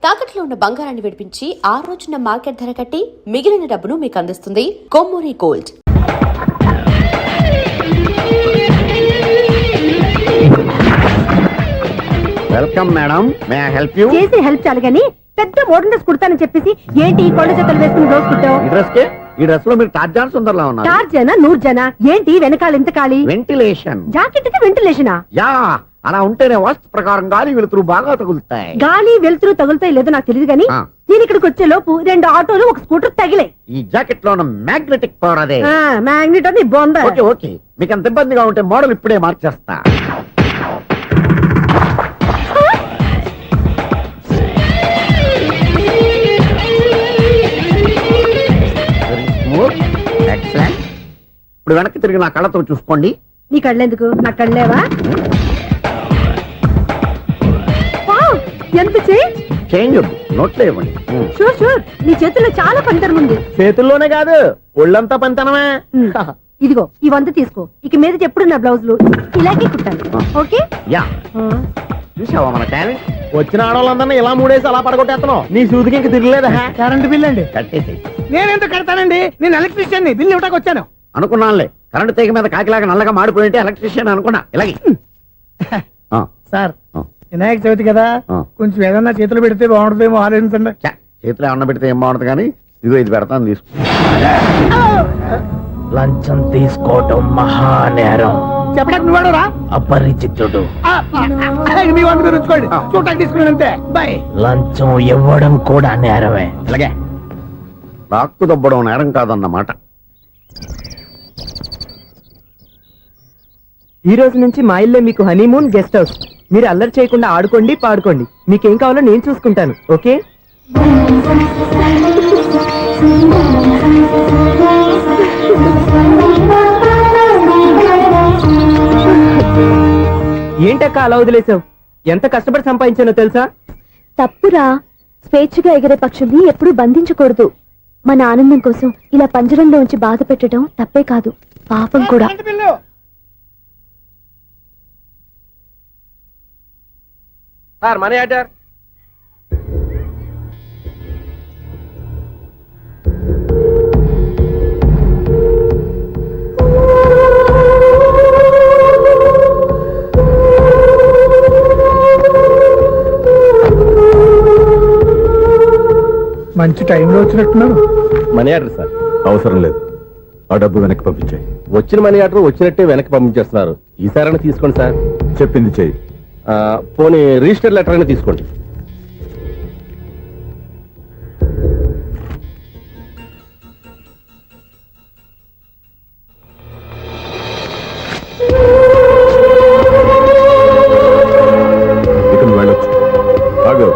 తాకట్లో ఉన్న బంగారాన్ని విడిపించి ఆ రోజున మార్కెట్ ధర కట్టి మిగిలిన డబ్బును మీకు అందిస్తుంది Kommuri gold. Welcome madam, may I help you? చేసి హెల్ప్ చాలు గానీ పెద్ద మోడల్ డ్రెస్ కుడతానని చెప్పేసి ఏంటి ఈ కొండ జతలు వేసుకుని రోజు కుట్టావు? ఈ డ్రెస్ లో మీరు టార్జాన్ సుందర్లా ఉన్నారు. టార్జనా నూర్జనా ఏంటి వెనకాల ఎంత ఖాళీ? వెంటిలేషన్. జాకెట్ కి వెంటిలేషనా? యా, అలా ఉంటేనే వాస్తు ప్రకారం గాలి వెలుతురు బాగా తగులుతాయి. గాలి వెలుతురు తగులుతాయి లేదో నాకు తెలియదు గానీ నేను ఇక్కడికి వచ్చే లోపు 2 ఆటోలు ఒక స్కూటర్ తగిలే. ఈ జాకెట్ లో ఉన్న మ్యాగ్నెటిక్ పవర్ అదే. మ్యాగ్నెట్ అని బొంద. ఓకే ఓకే, మీకు అంత ఇబ్బందిగా ఉంటే మోడల్ ఇప్పుడే మార్చేస్తా. ఇప్పుడు వెనక్కి తిరిగి నా కళ్ళతో చూసుకోండి. నీ కళ్ళెందుకు? నా కళ్ళేవా? ఎంత చేంజ్ నోట్లో ఇవ్వండి. షూర్ షూర్, నీ చేతుల్లో చాలా పంతరం ఉంది. చేతుల్లోనే కాదు, ఒళ్ళంతా పంతనమే. ఇదిగో ఈ 100 తీసుకో. ఇక మీద ఎప్పుడు నా బ్లౌజులు ఇలాగే కుట్టాను. ఓకే? యా, చూసావా మన టాలెంట్? వచ్చిన ఆడవాళ్ళందరినీ ఇలా మూడేసి అలా పడగొట్టేస్తున్నావు. నీ సూదికి ఇంక తిరగలేదా? కరెంట్ బిల్ అండి. కట్టేసి. నేనెంత కడతానండి? నేను ఎలక్ట్రీషియన్, బిల్ ఇవ్వడానికి వచ్చాను. అనుకున్నానులే, కరెంట్ తీగ మీద కాకిలాగా నల్లగా మాడిపోయింటే ఎలక్ట్రీషియన్ అనుకున్నా. ఇలాగే సార్, వినాయక చవితి కదా, కొంచెం ఏదన్నా చేతులు పెడితే బాగుంటుందేమో ఆలోచించండి. చేతిలో ఏమన్నా పెడితే ఏం బాగుంటుంది కానీ ఇదిగో ఇది పెడతాను, తీసుకో. లంచం తీసుకోవటం మహానేరం. చెప్పడానికి నువ్వాడరా? అపరిచితుడు. మీ వంద మీరు ఉంచుకోండి, చూడటానికి తీసుకున్నాను అంతే. బాయ్. లంచం ఇవ్వడం కూడా నేరమే. అలాగే రాక్కు దబ్బడం నేరం కాదన్నమాట. ఈ రోజు నుంచి మా ఇల్లే మీకు హనీమూన్ గెస్ట్ హౌస్. మీరు అల్లరి చేయకుండా ఆడుకోండి, పాడుకోండి. మీకేం కావాలో నేను చూసుకుంటాను. ఓకే? ఏంటక్క అలా వదిలేసావు? ఎంత కష్టపడి సంపాదించానో తెలుసా? తప్పురా, స్వేచ్ఛగా ఎగిరే పక్షుల్ని ఎప్పుడూ బంధించకూడదు. మన ఆనందం కోసం ఇలా పంజరంలో ఉంచి బాధ పెట్టడం తప్పే కాదు, పాపం కూడా. Sir, money order. మంచి టైంలో వచ్చినట్టున్నారు. Money order sir. అవసరం లేదు, ఆ డబ్బు వెనక్కి పంపించాయి. వచ్చిన మనీ ఆర్డర్ వచ్చినట్టే వెనక్కి పంపించేస్తున్నారు. ఈసారైనా తీసుకోండి సార్. చెప్పింది చెయ్యి. పోనీ రిజిస్టర్ లెటర్ అయినా తీసుకోండి. ఇక నువ్వు వెళ్ళొచ్చు. ఆగు.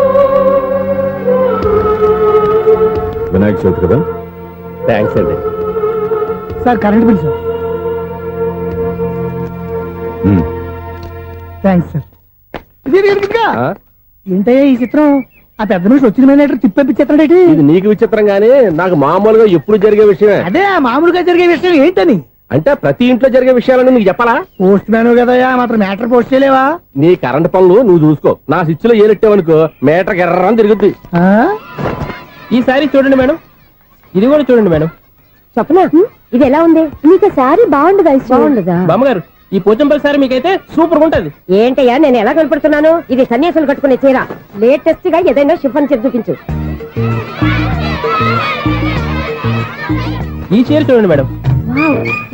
వినాయక చవితి కదా. థ్యాంక్స్ అండి. Sir, current bill sir. Thanks sir. ఏంటయ్యా ఈ చిత్రం? ఆ పెద్ద నుంచి వచ్చిన మేనేటర్ తిప్పించేస్తాడేటి? ఇది నీకు విచిత్రం గానీ నాకు మామూలుగా ఎప్పుడు జరిగే విషయమే. అదే మామూలుగా జరిగే విషయం ఏంటని? అంటే ప్రతి ఇంట్లో జరిగే విషయాలని నీకు చెప్పాలా? పోస్ట్ మ్యాన్ కదయ్యా, మాత్రం మ్యాటర్ పోస్ట్ చేయలేవా? నీ కరెంట్ పనులు నువ్వు చూసుకో. నా స్విచ్ లో ఏలెట్టావనుకో మీటర్ ఎర్రని తిరుగుద్ది. ఈసారి చూడండి మేడం, ఇది కూడా చూడండి మేడం. చెప్పనా, ఇది ఎలా ఉంది? నీకు సారీ బాగుండదా? బాగుండదా బామ్మగారు? ఈ పోచంపల్లి సారీ మీకైతే సూపర్ ఉంటది. ఏంటయ్యా నేను ఎలా కనపడుతున్నాను? ఇది సన్యాసులు కట్టుకునే చీర. లేటెస్ట్ గా ఏదైనా షిఫన్ చెప్పి చూపించు. ఈ చీర చూడండి మేడం.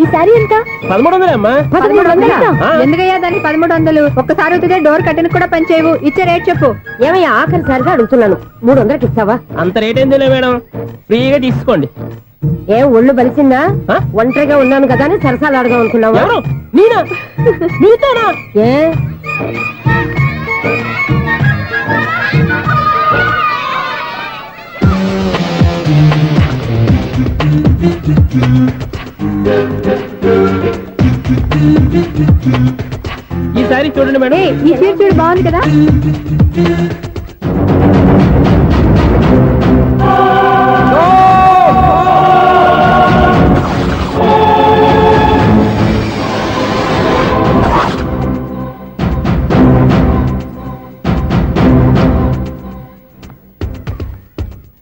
ఈ సారీ ఎంత? 1300 అమ్మా. 1300? ఎందుకయ్యా దానికి 1300? ఒక్కసారి అవుతుందే డోర్ కట్టెన్ కూడా పనిచేయవు. ఇచ్చే రేట్ చెప్పు. ఏమయ్యా ఆఖరిసారిగా అడుగుతున్నాను, 300కి ఇస్తావా? అంత రేట్ ఏందిలే మేడం, ఫ్రీగా తీసుకోండి. ఏం ఒళ్ళు బలిసిందా? ఒంటరిగా ఉన్నాను కదా అని సరసాలు అడగా అనుకున్నావా? ఎవరు? నేనా? నీతోనా? ఏ ఈ సారీ చూడండి మేడం. ఈ చీర చూడు, బాగుంది కదా?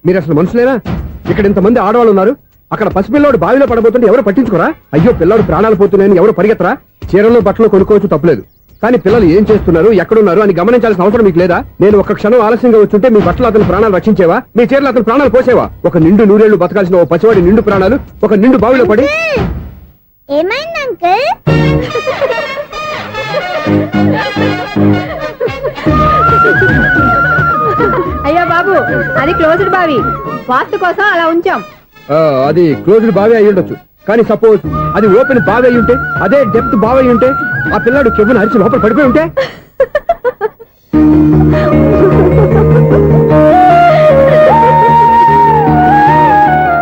మీరు అసలు మనుషులేనా? ఇక్కడ ఇంతమంది ఆడవాళ్ళు ఉన్నారు, అక్కడ పసిపిల్లాడు బావిలో పడబోతుంటే ఎవరు పట్టించుకోరా? అయ్యో పిల్లాడు ప్రాణాలు పోతున్నాయని ఎవరు పరిగెత్తరా? చీరలు బట్టలు కొనుక్కోవచ్చు, తప్పులేదు. కానీ పిల్లలు ఏం చేస్తున్నారు, ఎక్కడున్నారు అని గమనించాల్సిన అవసరం మీకు లేదా? నేను ఒక్క క్షణం ఆలస్యంగా వచ్చుంటే మీ బట్టలు అతని ప్రాణాలు రక్షించేవా? మీ చీరలు అతని ప్రాణాలు పోసేవా? ఒక నిండు నూరేళ్లు బతకాల్సిన ఓ పసివాడి నిండు ప్రాణాలు ఒక నిండు బావిలో పడి. ఏమైంది అంకుల్? అయ్యో బాబు, అది క్లోజ్డ్ బావి, వాస్తు కోసం అలా ఉంచాం. అది క్లోజ్డ్ బావి అయి ఉండొచ్చు, కానీ సపోజ్ అది ఓపెన్ బావి అయి ఉంటే, అదే డెప్త్ బావి అయి ఉంటే, ఆ పిల్లాడు చెవును అరిచి లోపల పడిపోయి ఉంటే.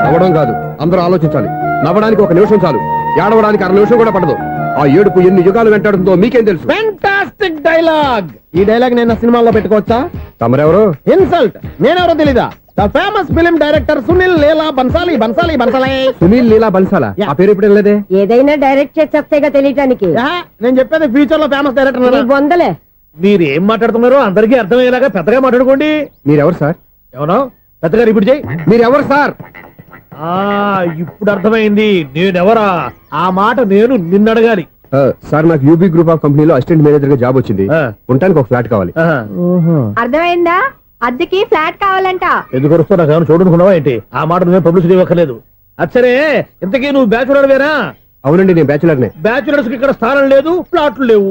నవ్వడం కాదు, అందరూ ఆలోచించాలి. నవ్వడానికి ఒక నిమిషం చాలు, ఏడవడానికి అర నిమిషం కూడా పడదు. ఆ ఏడుపు ఎన్ని యుగాలు వెంటాడుతుందో మీకేం తెలుసు? Fantastic dialogue. ఈ డైలాగ్ నేను సినిమాలో పెట్టుకోవచ్చా? తమరెవరు? ఇన్సల్ట్. నేనెవరో తెలీదా? The famous film director Sunil Leela Bhansali. Bhansali Bhansali Sunil Leela బన్సాలా? ఆ పేరు ఇప్పుడు లేదే. ఏదైనా డైరెక్ట్ చేసి చెప్తేగా తెలియటానికి. నేను చెప్పేది ఫ్యూచర్ లో ఫేమస్ డైరెక్టర్. బొందలే. మీరు ఏం మాట్లాడుతున్నారో అందరికీ అర్థమయ్యేలాగా పెద్దగా మాట్లాడుకోండి. మీరెవరు సార్? ఎవరో పెద్దగా రిపీట్ చేయి. మీరెవరు సార్? ఇప్పుడు అర్థమైంది నేనెవరా. ఆ మాట నేను నిన్ను అడగాలి. సార్, నాకు యూబీ గ్రూప్ ఆఫ్ కంపెనీలో అసిస్టెంట్ మేనేజర్ గా జాబ్ వచ్చింది. ఉండటానికి ఒక ఫ్లాట్ కావాలి. అర్థమైందా? అద్దెకి ఫ్లాట్ కావాలంట. ఎందుకు వస్తా నాకు చూడనుకున్నావా ఏంటి? ఆ మాట నువ్వే పబ్లిసిటీ ఇవ్వక్కర్లేదు. అచ్చరే, ఇంతకీ నువ్వు బ్యాచులర్ వేరా? అవునండి, నేను బ్యాచులర్ నే. బ్యాచులర్స్ కి ఇక్కడ స్థానం లేదు, ప్లాట్లు లేవు.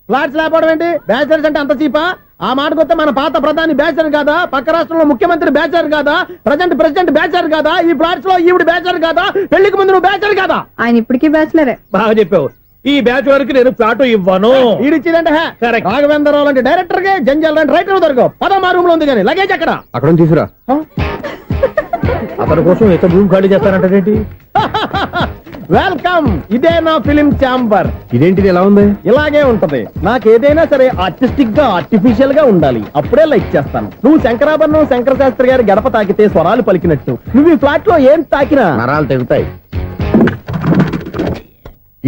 ఫ్లాట్స్ లేకపోవడం ఏంటి? బ్యాచలర్స్ అంటే అంత చీపా? ఆ మాటకొస్తే మన పాత ప్రధాని బ్యాచలర్ కాదా? పక్క రాష్ట్రంలో ముఖ్యమంత్రి బ్యాచలర్ కాదా? ప్రెసిడెంట్ బ్యాచలర్ కాదా? ఈ ఫ్లాట్స్ లో ఈవిడ బ్యాచలర్ కాదా? పెళ్లికి ముందు నువ్వు బ్యాచలర్ కాదా? ఆయన ఇప్పటికీ బ్యాచులరే. బాగా చెప్పావు. ఈ బ్యాచులర్ కి నేను ఫ్లాట్ ఇవ్వను. ఈడిచ్చిందంటే Correct. రాఘవేంద్రరావు లాంటి డైరెక్టర్ గే జంజల్ లాంటి రైటర్ దొరకవు. పదమా రూమ్ లో ఉంది కానీ లగేజ్ అక్కడ. అక్కడ నుంచి తీసురా. అతని కోసం ఎంత రూమ్ ఖాళీ చేస్తానంటే వెల్కమ్. ఇదే నా ఫిలిం ఛాంబర్. ఇదేంటిది ఎలా ఉంది? ఇలాగే ఉంటది. నాకు ఏదైనా సరే ఆర్టిస్టిక్ గా ఆర్టిఫిషియల్ గా ఉండాలి, అప్పుడే లైక్ చేస్తాను. నువ్వు శంకరాభరణం శంకర శాస్త్రి గారి గడప తాకితే స్వరాలు పలికినట్టు నువ్వు ఈ ఫ్లాట్ లో ఏం తాకినా నరాలు తెగుతాయి.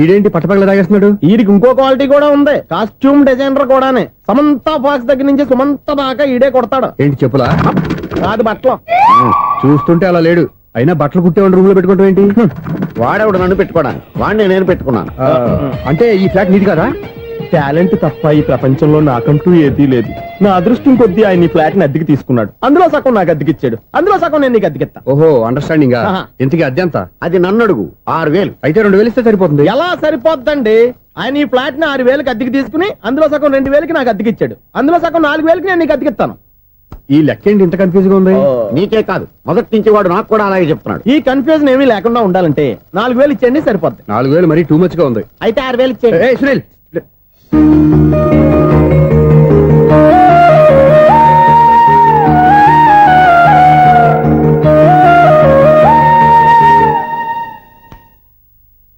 ఈడేంటి పట్టపగల తాగేస్తున్నాడు? వీడికి ఇంకో క్వాలిటీ కూడా ఉంది. కాస్ట్యూమ్ డిజైనర్ కూడానే. సమంత ఫాక్స్ దగ్గర నుంచి సుమంత దాకా ఈడే కొడతాడు. ఏంటి చెప్పులా? కాదు బట్టలు. చూస్తుంటే అలా లేడు. అయినా బట్టలు కుట్టేవాడి రూమ్ లో పెట్టుకుంటాం ఏంటి? వాడేవాడు నన్ను పెట్టుకోవడానికి, వాడిని నేను పెట్టుకున్నాను. అంటే ఈ ఫ్లాట్ నీది కదా? టాలెంట్ తప్ప ఈ ప్రపంచంలో నాకంటూ ఏదీ లేదు. నా అదృష్టం కొద్దీ ఆయన ఈ ఫ్లాట్ ని అద్దెకి తీసుకున్నాడు. అందులో సగం నాకు అద్దెకిచ్చాడు, అందులో సగం నేను నీకు అద్దెకిస్తా. ఓహో, అండర్స్టాండింగ్. ఆహా. ఇంతకీ అద్దె ఎంత? అది నన్ను అడుగు. 6,000. అయితే 2,000 ఇస్తే సరిపోతుంది. ఎలా సరిపోద్దండి? ఆయన ఈ ఫ్లాట్ ని 6,000కి అద్దెకి తీసుకుని అందులో సగం 2,000కి నాకు అద్దెకిచ్చాడు, అందులో సగం 4,000కి నేను నీకు అద్దెకిస్తాను. ఈ లెక్క ఏంటి ఇంత కన్ఫ్యూజ్ గా ఉంది? నీకే కాదు, మొదటి నుంచి వాడు నాకు కూడా అలాగే చెప్తున్నాడు. ఈ కన్ఫ్యూజన్ ఏమీ లేకుండా ఉండాలంటే 4,000 ఇచ్చేయండి, సరిపోద్ది. 4,000 మరీ టూ మచ్ గా ఉంది. అయితే 6,000 ఇచ్చేయండి. ఏయ్ సునీల్,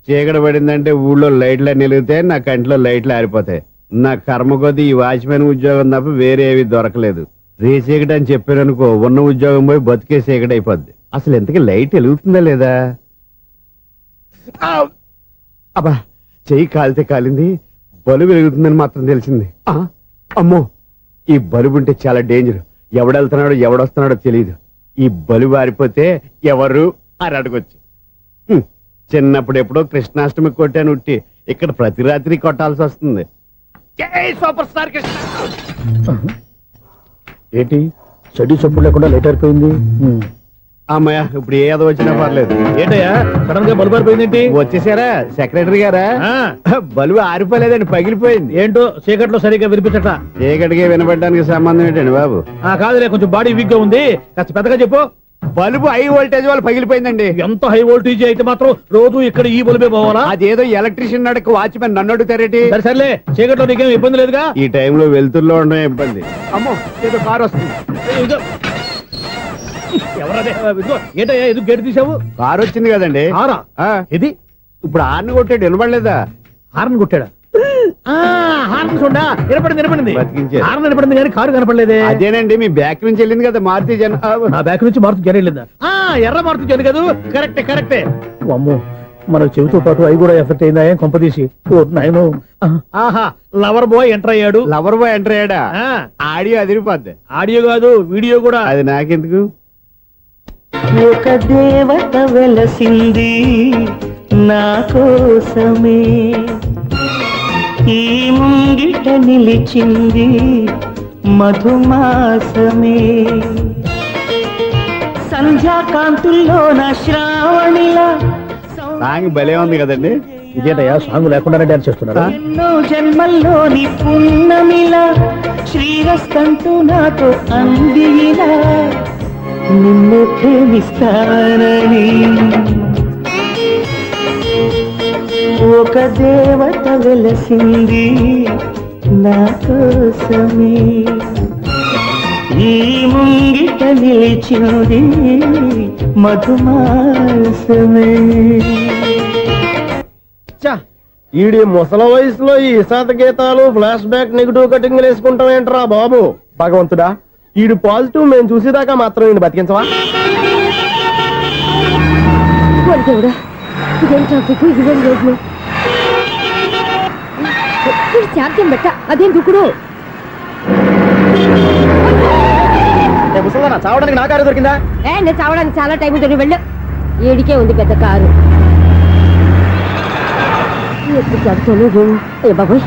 చీకటి పడిందంటే ఊళ్ళో లైట్లు నిలిగితే నా కంట్లో లైట్లు ఆరిపోతాయి. నా కర్మ కొద్దీ ఈ వాచ్మెన్ ఉద్యోగం తప్ప వేరే ఏవి దొరకలేదు. రే చీకటి అని చెప్పారనుకో, ఉన్న ఉద్యోగం పోయి బతికే చీకటి అయిపోద్ది. అసలు ఎంతకీ లైట్ వెలుగుతుందా లేదా? అబ్బా, చెయ్యి కాలితే కాలింది, బలుబు వెలుగుతుందని మాత్రం తెలిసింది. అమ్మో, ఈ బలుబు ఉంటే చాలా డేంజర్. ఎవడెళ్తున్నాడో ఎవడొస్తున్నాడో తెలియదు. ఈ బలుబు ఆరిపోతే ఎవరు అని అడగొచ్చు. చిన్నప్పుడు ఎప్పుడో కృష్ణాష్టమి కొట్టాను ఉట్టి, ఇక్కడ ప్రతి రాత్రి కొట్టాల్సి వస్తుంది. జై సూపర్ స్టార్ కృష్ణ. ఏంటి చెడ్డి చెప్పుడు లేకుండా లేట్ అయిపోయింది? అమ్మయ్య, ఇప్పుడు ఏదో వచ్చినా పర్లేదు. ఏంటయ్యా సడన్ గా బలుపు అయిపోయింది? వచ్చేసారా సెక్రటరీ గారా? ఆ. బలుబు ఆరిపోలేదండి, పగిలిపోయింది. ఏంటో చీకట్లో సరిగ్గా వినిపించట. చీకటికి వినపడడానికి సంబంధం ఏంటండి బాబు? కాదులే, కొంచెం బాడీ వీక్ గా ఉంది, కాస్త పెద్దగా చెప్పు. బల్బు హై వోల్టేజ్ వాళ్ళు పగిలిపోయిందండి. ఎంత హై వోల్టేజ్ అయితే మాత్రం రోజు ఇక్కడ ఈ బల్బే పోవాలా? అదేదో ఎలక్ట్రీషియన్ నడక వాచ్మెన్ నన్ను అడుగుతారేటి? సరే సర్లే, చీకట్లో నీకేం ఇబ్బంది లేదుగా? ఈ టైంలో వెళ్తుల్లో ఉండడం ఇబ్బంది. అమ్మో, ఏదో కారు వస్తుంది. ఇదిగో. ఎవరదే? ఇదిగో, ఏంటయ్యా ఎందుకు గేటు తీసావు? కారు వచ్చింది కదండి. ఆరా ఇది ఇప్పుడు ఆర్ని కొట్టాడు, వినపడలేదా? హార్న్ కొట్టాడా? హార్న్ చూడా వినపడింది. బతికించారు. హార్న్ వినపడింది కానీ కారు కనపడలేదే. అదేనండి, మీ బ్యాక్ నుంచి వెళ్ళింది కదా మారుతి జన. నా బ్యాక్ నుంచి మారుతి జన వెళ్ళిందా? ఎర్ర మారుతి జన కదా? కరెక్టే. అమ్మో, మన చెవితో పాటు అవి కూడా ఎఫెక్ట్ అయిందా? ఏం కొంపదీసి? నాయను, ఆహా, లవర్ బాయ్ ఎంటర్ అయ్యాడు. లవర్ బాయ్ ఎంటర్ అయ్యాడా? ఆడియో అదిరిపోద్ది. ఆడియో కాదు, వీడియో కూడా. అది నాకెందుకు? ఒక దేవత వెలసింది నా కోసమే, ఈ ముంగిట నిలిచింది మధుమాసమే. సంధ్యాకాంతుల్లో నా శ్రావణిలా సాంగ్ భలే ఉంది కదండి. ఇదేంటయ్యా సాంగ్ లేకుండానే డాన్స్ చేస్తున్నారు. ఎన్నో జన్మల్లోని పున్నమిలా శ్రీరస్తంటూ నాతో అందిలా నిన్ను ప్రేమిస్తానని. ఒక దేవత వెలసింది నా కోసమే, ఈ ముంగిట నిలిచింది మధుమాసమే. ఈడి ముసల వయసులో ఈ ఇసాత గీతాలు ఫ్లాష్ బ్యాక్ నెగిటివ్ కటింగ్ వేసుకుంటాం ఏంట్రా బాబు. భగవంతుడా, ఈడు పాజిటివ్ మేము చూసేదాకా మాత్రం ఈయన బతికించవా. దేవుడా, ఇదేం ట్రాఫిక్, ఇదేం రోడ్లు. శాంతం పెట్ట, అదేం దుక్కుడు. ముసలనా చావడానికి నా కారు దొరికిందా? నేను చావడానికి చాలా టైం ఉంటుంది, వెళ్ళు. ఏడికే ఉంది పెద్ద కారు. ఎప్పుడు చదువుతాను ఏ బాబోయ్.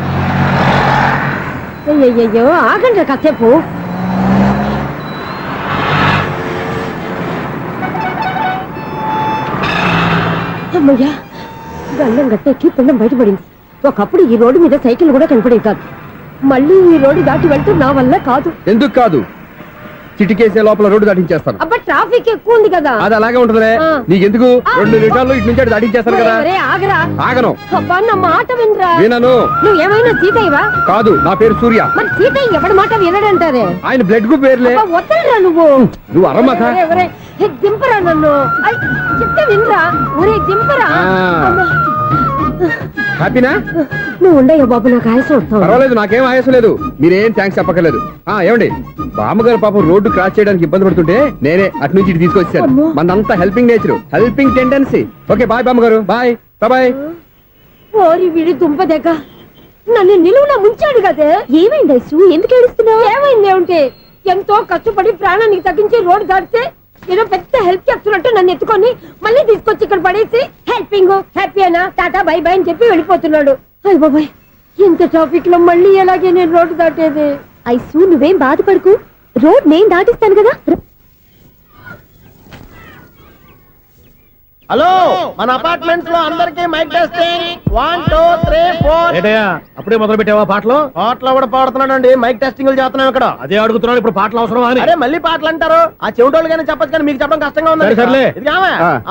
అయ్యయ్యో, ఆగండి కాసేపు. అమ్మయ్యా, గండం గట్టెక్కి పిండం బయటపడింది. ఒకప్పుడు ఈ రోడ్డు మీద సైకిల్ కూడా కనపడేది కాదు. మళ్ళీ ఈ రోడ్డు దాటి వెళ్తూ నా వల్ల కాదు. ఎందుకు కాదు? చిటికేసే లోపల రోడ్డు దాటించేస్తాను. అబ్బా, ట్రాఫిక్ ఎక్కువ ఉంది కదా. అది అలాగే ఉంటదిలే. నీకెందుకు? 2 నిమిషాల్లో ఇటు నుంచి అటు దాటించేస్తాను కదా. ఒరే, ఆగరా. ఆగను. అబ్బా, నా మాట వినరా. వినను. నువ్వు ఏమైనా సీతయ్యవా? కాదు, నా పేరు సూర్య. మరి సీతయ్య ఎవడి మాట వినడంటారే? ఆయన బ్లడ్ గ్రూప్ పేర్లే. అబ్బా, వదలరా నువ్వు. నువ్వు అరమ్మక. ఒరే, ఒరే, హే, దింపరా నన్ను. ఐ, చెప్తే వినరా. ఒరే, దింపరా. అమ్మా. హ్యాపీనా? నువ్వు ఉండయ్యా బాబు, నాకు ఆయాసం వస్తావు. పర్వాలేదు, నాకేం ఆయాసం లేదు. మీరేం థ్యాంక్స్ చెప్పక్కర్లేదు. ఏమండి, బామ్మగారు పాపం రోడ్డు క్రాస్ చేయడానికి ఇబ్బంది పడుతుంటే నేనే అటు నుంచి ఇటు తీసుకొచ్చాను. మనంతా helping nature, helping tendency. Okay, bye బామ్మగారు. Bye bye. ఓరి వీడి దుంపదగ్గ, నన్ను నిలువున ముంచాడు కదే. ఏమైంది ఐసు, ఎందుకు ఏడుస్తున్నావు? ఏమైంది ఏమిటి? ఎంతో కష్టపడి ప్రాణానికి తగ్గించి రోడ్డు దాటితే ఏదో పెద్ద హెల్ప్ చేస్తున్నట్టు నన్ను ఎత్తుకొని మళ్ళీ తీసుకొచ్చి ఇక్కడ పడేసి హెల్పింగ్ హ్యాపీ అయినా టాటా బై బై అని చెప్పి వెళ్ళిపోతున్నాడు. అయ్య బాబాయ్, ఇంత ట్రాఫిక్ లో మళ్ళీ ఎలాగే నేను రోడ్డు దాటేది? ఐసు, నువ్వేం బాధపడకు, రోడ్ నేను దాటిస్తాను కదా. హలో, మన అపార్ట్మెంట్స్ లో అందరికి మైక్ టెస్టింగ్. 1 2 3 4. ఏంటయ్యా అప్పుడే మొదలు పెట్టావా పాటలు? పాటలు కూడా పాడుతున్నాడు అండి. మైక్ టెస్టింగ్ చేస్తున్నాం ఇక్కడ. అదే అడుగుతున్నాడు, ఇప్పుడు పాటలు అవసరమా అని. అరే, మళ్ళీ పాటలు అంటారు. ఆ చెవిటోళ్ళు కానీ చెప్పచ్చు, కానీ మీకు చెప్పడం కష్టంగా ఉంది. సర్లే. ఇది ఆ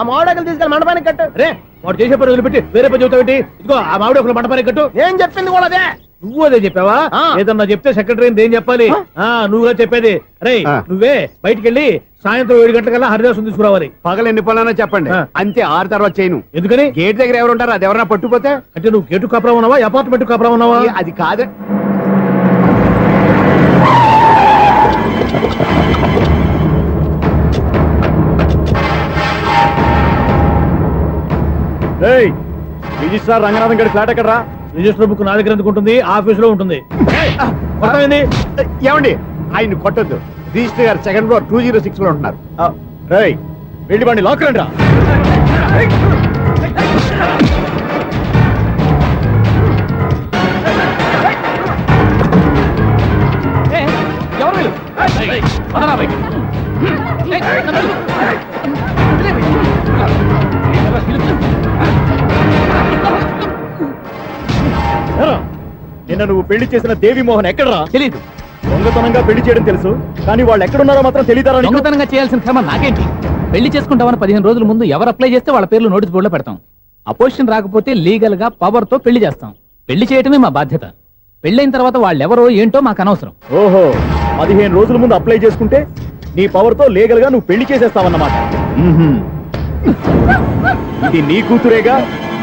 మామిడాకులు తీసుకెళ్ళి మండపానికి కట్టు. రే, వాడు చేసే పని వదిలిపెట్టి వేరే పని చెబుతావేంటి? ఇదిగో ఆ మామిడి ఒకరు మంటపానికి కట్టు. నేను చెప్పింది కూడా అదే. నువ్వు అదే చెప్పావా? ఏదన్నా చెప్తే సెక్రటరీ ఏం చెప్పాలి? నువ్వుగా చెప్పేది. రే, నువ్వే బయటికి వెళ్ళి సాయంత్రం 7 గంటలకల్లా హరిదాసుని తీసుకురావాలి. పగలు ఎన్ని పనులన్నా చెప్పండి, అంతే. 6 తర్వాత చేయను. ఎందుకని? గేట్ దగ్గర ఎవరు ఉంటారు? అది ఎవరన్నా పట్టుకుపోతే. అంటే నువ్వు గేటు కాపురా ఉన్నావా, అపార్ట్మెంట్ కాపురా ఉన్నావా? అది కాదు. రిజిస్ట్రార్ రంగనాథన్ గారి ఫ్లాట్ ఎక్కడరా? రిజిస్టర్ బుక్ నా దగ్గర ఎందుకు ఉంటుంది? ఆఫీస్ లో ఉంటుంది. ఏమండి, ఆయన కొట్టొద్దు. రిజిస్టర్ గారు 2nd floor 206 లో ఉంటున్నారు. రేయ్, వెళ్ళి బండి లాక్ రండి రా. నిన్న నువ్వు పెళ్లి చేసిన దేవి మోహన్ ఎక్కడరా? తెలీదు. దొంగతనంగా పెళ్లి చేయడం తెలుసు, కానీ వాళ్ళు ఎక్కడున్నారో మాత్రం తెలియదారా? దొంగతనంగా చేయాల్సిన క్రమ నాకేంటి? పెళ్లి చేసుకుంటామని 15 రోజుల ముందు ఎవరు అప్లై చేస్తే వాళ్ళ పేర్లు నోటీస్ బోర్డులో పెడతాం. అపోజిషన్ రాకపోతే లీగల్ గా పవర్ తో పెళ్లి చేస్తాం. పెళ్లి చేయటమే మా బాధ్యత. పెళ్లైన తర్వాత వాళ్ళెవరో ఏంటో మాకు అనవసరం. ఓహో, 15 రోజుల ముందు అప్లై చేసుకుంటే నీ పవర్ తో లీగల్ గా నువ్వు పెళ్లి చేసేస్తావన్నమాట. ఇది నీ కూతురేగా,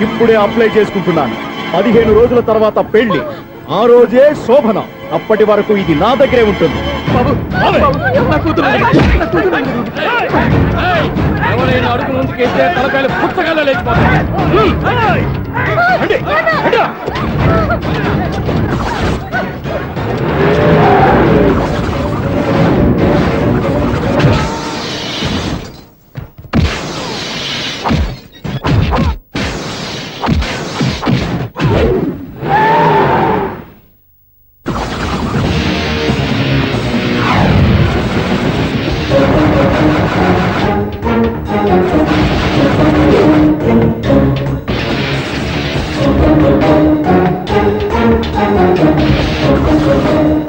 ఇప్పుడే అప్లై చేసుకుంటున్నాను. 15 రోజుల తర్వాత పెళ్లి, ఆ రోజే శోభన. అప్పటి వరకు ఇది నా దగ్గరే ఉంటుంది. ఎవరైనా అడుగు ముందుకేస్తే తలకాయలు పుచ్చకాయలు లేచిపోతాయి. ఆ